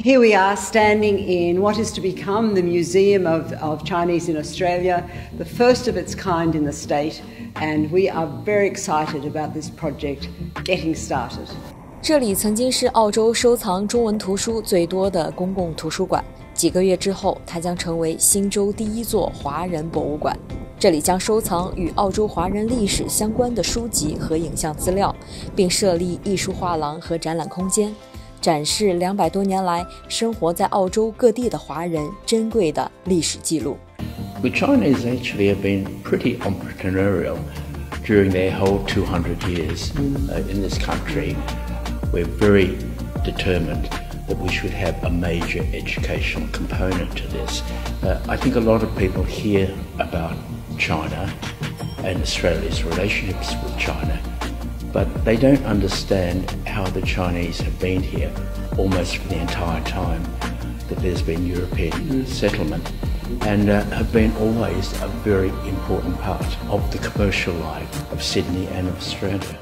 Here we are standing in what is to become the Museum of Chinese in Australia, the first of its kind in the state, and we are very excited about this project getting started. 这里曾经是澳洲收藏中文图书最多的公共图书馆，几个月之后，它将成为新州第一座华人博物馆。这里将收藏与澳洲华人历史相关的书籍和影像资料，并设立艺术画廊和展览空间，展示200多年来生活在澳洲各地的华人珍贵的历史记录。The Chinese actually have been pretty entrepreneurial during their whole 200 years in this country. We're very determined that we should have a major educational component to this. I think a lot of people hear about China and Australia's relationships with China, but they don't understand how the Chinese have been here almost for the entire time that there's been European settlement, and have been always a very important part of the commercial life of Sydney and of Australia.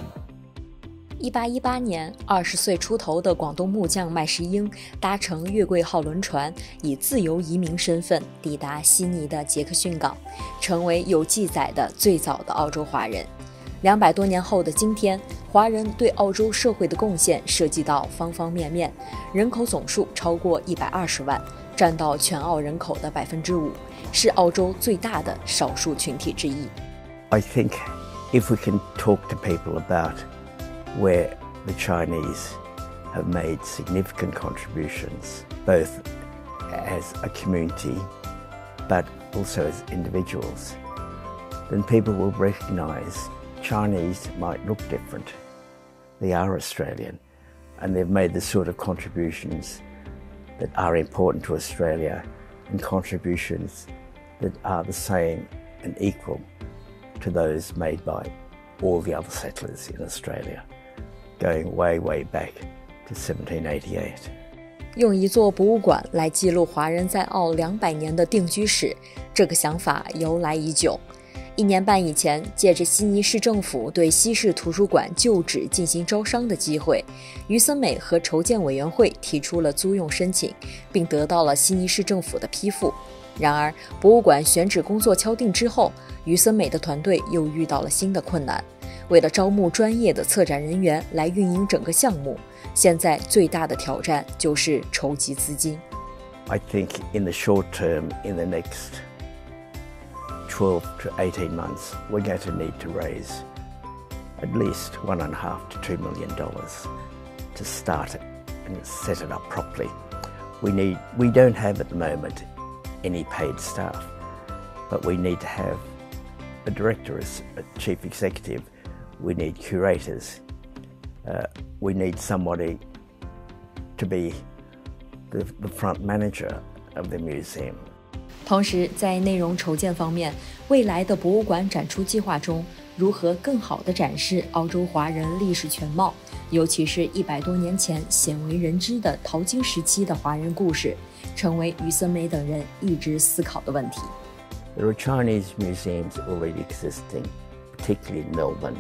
1818年，20岁出头的广东木匠麦世英搭乘月桂号轮船，以自由移民身份抵达悉尼的杰克逊港，成为有记载的最早的澳洲华人。200多年后的今天，华人对澳洲社会的贡献涉及到方方面面，人口总数超过120万，占到全澳人口的5%，是澳洲最大的少数群体之一。I think if we can talk to people about where the Chinese have made significant contributions, both as a community but also as individuals, then people will recognise Chinese might look different. They are Australian, and they've made the sort of contributions that are important to Australia, and contributions that are the same and equal to those made by all the other settlers in Australia.Going way, way back to 1788. 用一座博物馆来记录华人在澳200年的定居史，这个想法由来已久。1年半以前，借着悉尼市政府对西市图书馆旧址进行招商的机会，余森美和筹建委员会提出了租用申请，并得到了悉尼市政府的批复。然而，博物馆选址工作敲定之后，余森美的团队又遇到了新的困难。为了招募专业的策展人员来运营整个项目，现在最大的挑战就是筹集资金。I think in the short term, in the next 12 to 18 months, we're going to need to raise at least $1.5 to $2 million to start it and set it up properly. We don't have at the moment any paid staff, but we need to have a director as a chief executive.We need curators. We need somebody to be the front manager of the museum. 同时，在内容筹建方面，未来的博物馆展出计划中，如何更好地展示澳洲华人历史全貌，尤其是100多年前鲜为人知的淘金时期的华人故事，成为余森美等人一直思考的问题。There are Chinese museums already existing.Particularly in Melbourne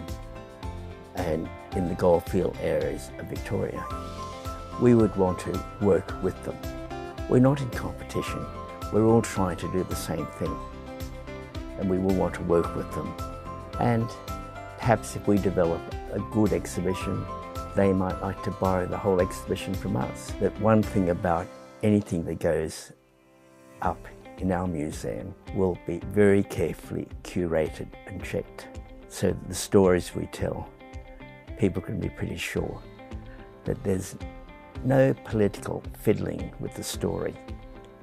and in the Goldfield areas of Victoria. We would want to work with them. We're not in competition. We're all trying to do the same thing. And we will want to work with them. And perhaps if we develop a good exhibition, they might like to borrow the whole exhibition from us. But one thing about anything that goes up in our museum will be very carefully curated and checked.So that the stories we tell, people can be pretty sure that there's no political fiddling with the story.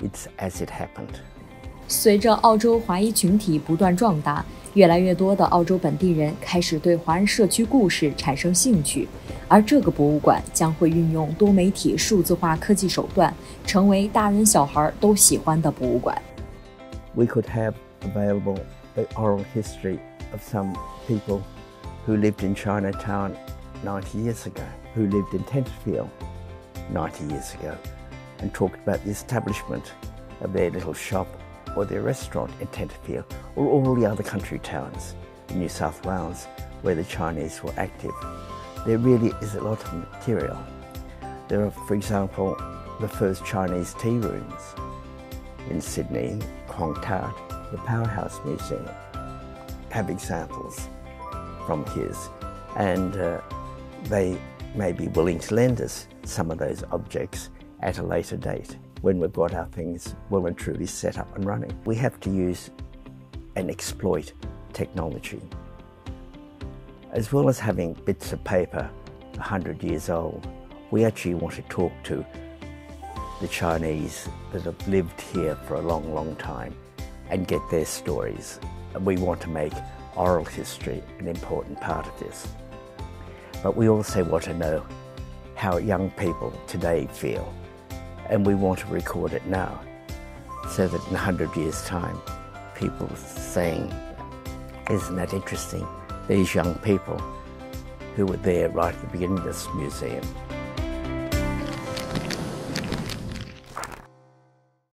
It's as it happened. 随着澳洲华裔群体不断壮大，越来越多的澳洲本地人开始对华人社区故事产生兴趣，而这个博物馆将会运用多媒体数字化科技手段，成为大人小孩都喜欢的博物馆。We could have available the oral history of some people who lived in Chinatown 90 years ago, who lived in Tenterfield 90 years ago, and talked about the establishment of their little shop or their restaurant in Tenterfield, or all the other country towns in New South Wales where the Chinese were active. There really is a lot of material. There are, for example, the first Chinese tea rooms in Sydney, Hong Kong, the Powerhouse Museum, have examples from his, and they may be willing to lend us some of those objects at a later date when we've got our things well and truly set up and running. We have to use and exploit technology. As well as having bits of paper 100 years old, we actually want to talk to the Chinese that have lived here for a long, long time and get their stories. And we want to make oral history an important part of this. But we also want to know how young people today feel, and we want to record it now so that in 100 years' time, people saying, isn't that interesting? These young people who were there right at the beginning of this museum